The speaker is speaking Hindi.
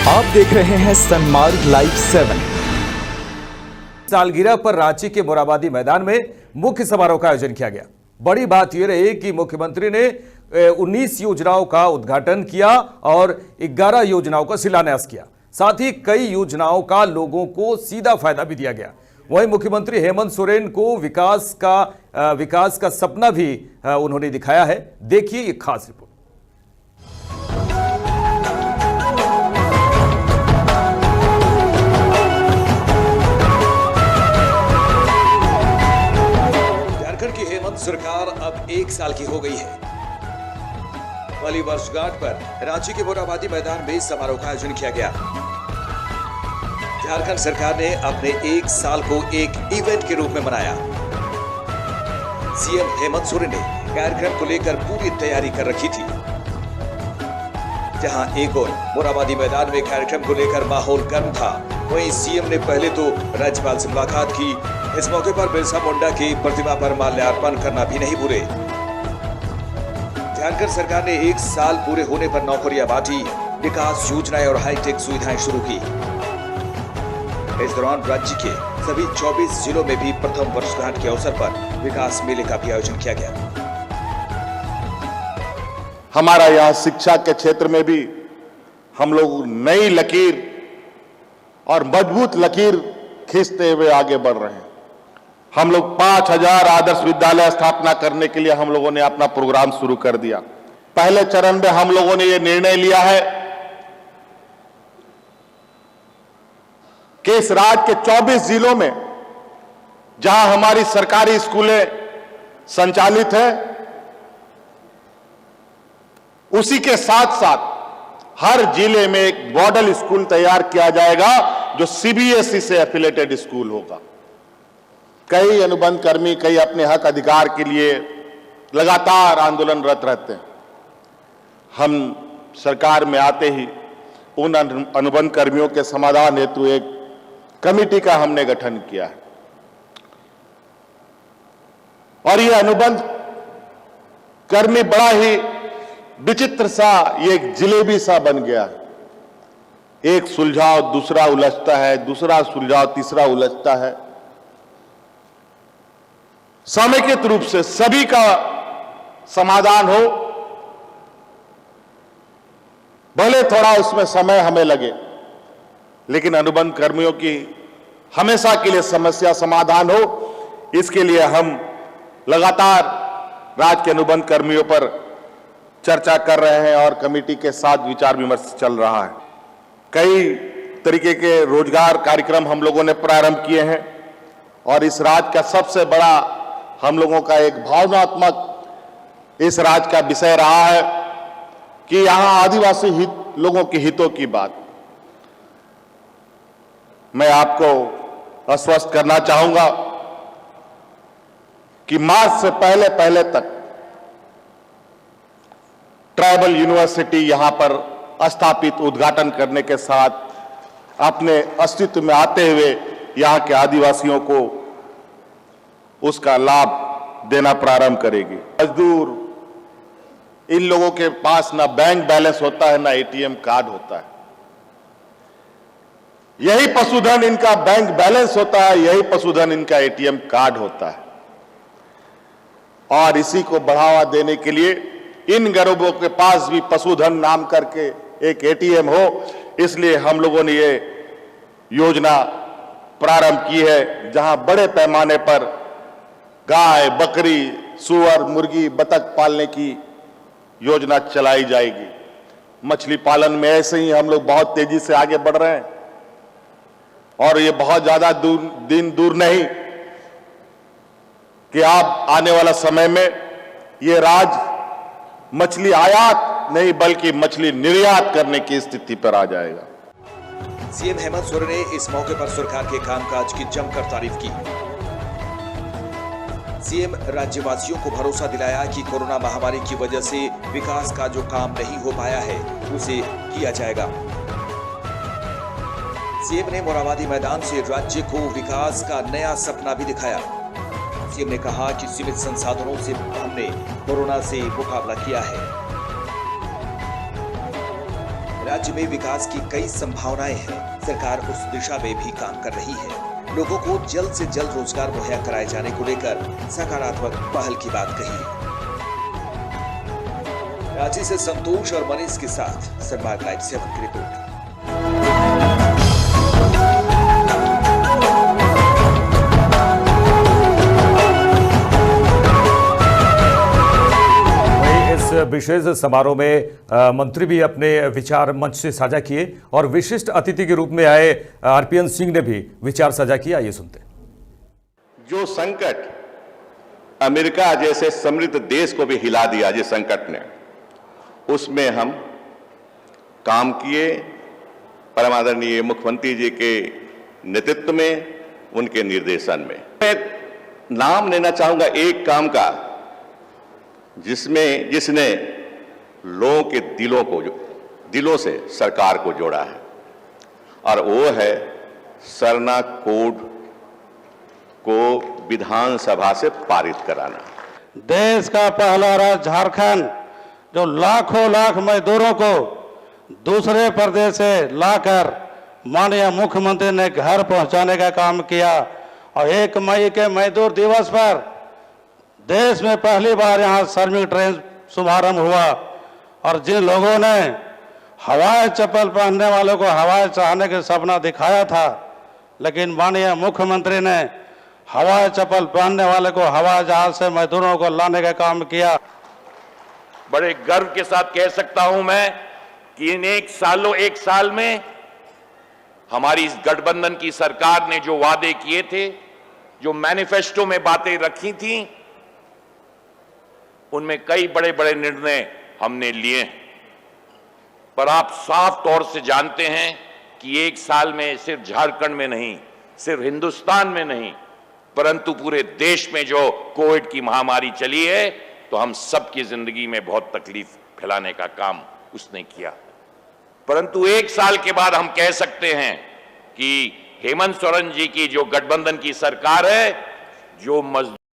आप देख रहे हैं सनमार्ग लाइव 7। सालगिरह पर रांची के मोराबादी मैदान में मुख्य समारोह का आयोजन किया गया। बड़ी बात यह रही कि मुख्यमंत्री ने 19 योजनाओं का उद्घाटन किया और 11 योजनाओं का शिलान्यास किया। साथ ही कई योजनाओं का लोगों को सीधा फायदा भी दिया गया। वहीं मुख्यमंत्री हेमंत सोरेन को विकास का सपना भी उन्होंने दिखाया है। देखिए ये खास रिपोर्ट। झारखंड की हेमंत सरकार अब 1 साल की हो गई है। पहली वर्षगांठ पर रांची के मोराबादी मैदान में समारोह का आयोजन किया गया। झारखंड सरकार ने अपने 1 साल को एक इवेंट के रूप में मनाया। सीएम हेमंत सोरेन ने कार्यक्रम को लेकर पूरी तैयारी कर रखी थी। जहां एक और मोराबादी मैदान में कार्यक्रम को लेकर माहौल गर्म था, वहीं सीएम ने पहले तो राज्यपाल से मुलाकात की। इस मौके पर बिरसा मुंडा की प्रतिमा पर माल्यार्पण करना भी नहीं भूले। झारखंड सरकार ने 1 साल पूरे होने पर नौकरियां बांटी, विकास योजनाएं और हाईटेक सुविधाएं शुरू की। इस दौरान राज्य के सभी 24 जिलों में भी प्रथम वर्षगांठ के अवसर पर विकास मेले का भी आयोजन किया गया। हमारा यहाँ शिक्षा के क्षेत्र में भी हम लोग नई लकीर और मजबूत लकीर खींचते हुए आगे बढ़ रहे हैं। हम लोग 5000 आदर्श विद्यालय स्थापना करने के लिए हम लोगों ने अपना प्रोग्राम शुरू कर दिया। पहले चरण में हम लोगों ने यह निर्णय लिया है कि इस राज्य के 24 जिलों में जहां हमारी सरकारी स्कूलें संचालित है, उसी के साथ साथ हर जिले में एक मॉडल स्कूल तैयार किया जाएगा जो सीबीएसई से एफिलेटेड स्कूल होगा। कई अनुबंध कर्मी कई अपने हक अधिकार के लिए लगातार आंदोलनरत रहते हैं। हम सरकार में आते ही उन अनुबंध कर्मियों के समाधान हेतु एक कमेटी का हमने गठन किया है और यह अनुबंध कर्मी बड़ा ही विचित्र सा, ये एक जिलेबी सा बन गया है। एक सुलझाव दूसरा उलझता है, दूसरा सुलझाव तीसरा उलझता है। समेकित रूप से सभी का समाधान हो, भले थोड़ा उसमें समय हमें लगे, लेकिन अनुबंध कर्मियों की हमेशा के लिए समस्या समाधान हो, इसके लिए हम लगातार राज्य के अनुबंध कर्मियों पर चर्चा कर रहे हैं और कमेटी के साथ विचार विमर्श चल रहा है। कई तरीके के रोजगार कार्यक्रम हम लोगों ने प्रारंभ किए हैं और इस राज्य का सबसे बड़ा हम लोगों का एक भावनात्मक इस राज्य का विषय रहा है कि यहां आदिवासी लोगों के हितों की बात। मैं आपको आश्वस्त करना चाहूंगा कि मार्च से पहले तक ट्राइबल यूनिवर्सिटी यहां पर स्थापित उद्घाटन करने के साथ अपने अस्तित्व में आते हुए यहां के आदिवासियों को उसका लाभ देना प्रारंभ करेगी। मजदूर, इन लोगों के पास ना बैंक बैलेंस होता है, ना एटीएम कार्ड होता है। यही पशुधन इनका बैंक बैलेंस होता है, यही पशुधन इनका एटीएम कार्ड होता है। और इसी को बढ़ावा देने के लिए इन गरीबों के पास भी पशुधन नाम करके एक एटीएम हो, इसलिए हम लोगों ने ये योजना प्रारंभ की है, जहां बड़े पैमाने पर गाय, बकरी, सूअर, मुर्गी, बतख पालने की योजना चलाई जाएगी। मछली पालन में ऐसे ही हम लोग बहुत तेजी से आगे बढ़ रहे हैं और ये बहुत ज्यादा दिन दूर नहीं कि आप आने वाला समय में ये राज्य मछली आयात नहीं बल्कि मछली निर्यात करने की स्थिति पर आ जाएगा। सीएम हेमंत सोरेन ने इस मौके पर सरकार के कामकाज की जमकर तारीफ की। सीएम राज्यवासियों को भरोसा दिलाया कि कोरोना महामारी की वजह से विकास का जो काम नहीं हो पाया है उसे किया जाएगा। सीएम ने मोराबादी मैदान से राज्य को विकास का नया सपना भी दिखाया। सीएम ने कहा कि सीमित संसाधनों से हमने कोरोना से मुकाबला किया है। राज्य में विकास की कई संभावनाएं हैं। सरकार उस दिशा में भी काम कर रही है। लोगों को जल्द से जल्द रोजगार मुहैया कराए जाने को लेकर सकारात्मक पहल की बात कही है। रांची से संतोष और मनीष के साथ सनमार्ग लाइव 7 की रिपोर्ट। विशेष समारोह में मंत्री भी अपने विचार मंच से साझा किए और विशिष्ट अतिथि के रूप में आए आरपीएन सिंह ने भी विचार साझा किया। आइए सुनते हैं। जो संकट अमेरिका जैसे समृद्ध देश को भी हिला दिया, जिस संकट ने, उसमें हम काम किए। परम आदरणीय मुख्यमंत्री जी के नेतृत्व में, उनके निर्देशन में। मैं नाम लेना चाहूंगा एक काम का जिसने लोगों के दिलों से सरकार को जोड़ा है, और वो है सरना कोड को विधानसभा से पारित कराना। देश का पहला राज्य झारखंड, जो लाखों लाख मजदूरों को दूसरे प्रदेश से लाकर माननीय मुख्यमंत्री ने घर पहुंचाने का काम किया, और 1 मई के मजदूर दिवस पर देश में पहली बार यहाँ श्रमिक ट्रेन शुभारंभ हुआ। और जिन लोगों ने हवाई चप्पल पहनने वालों को हवाई चढ़ाने का सपना दिखाया था, लेकिन माननीय मुख्यमंत्री ने हवाई चप्पल पहनने वाले को हवाई जहाज से मजदूरों को लाने का काम किया। बड़े गर्व के साथ कह सकता हूं मैं कि इन 1 साल में हमारी इस गठबंधन की सरकार ने जो वादे किए थे, जो मैनिफेस्टो में बातें रखी थी, उनमें कई बड़े बड़े निर्णय हमने लिए हैं। पर आप साफ तौर से जानते हैं कि 1 साल में सिर्फ झारखंड में नहीं, सिर्फ हिंदुस्तान में नहीं, परंतु पूरे देश में जो कोविड की महामारी चली है, तो हम सबकी जिंदगी में बहुत तकलीफ फैलाने का काम उसने किया। परंतु 1 साल के बाद हम कह सकते हैं कि हेमंत सोरेन जी की जो गठबंधन की सरकार है, जो मजदूर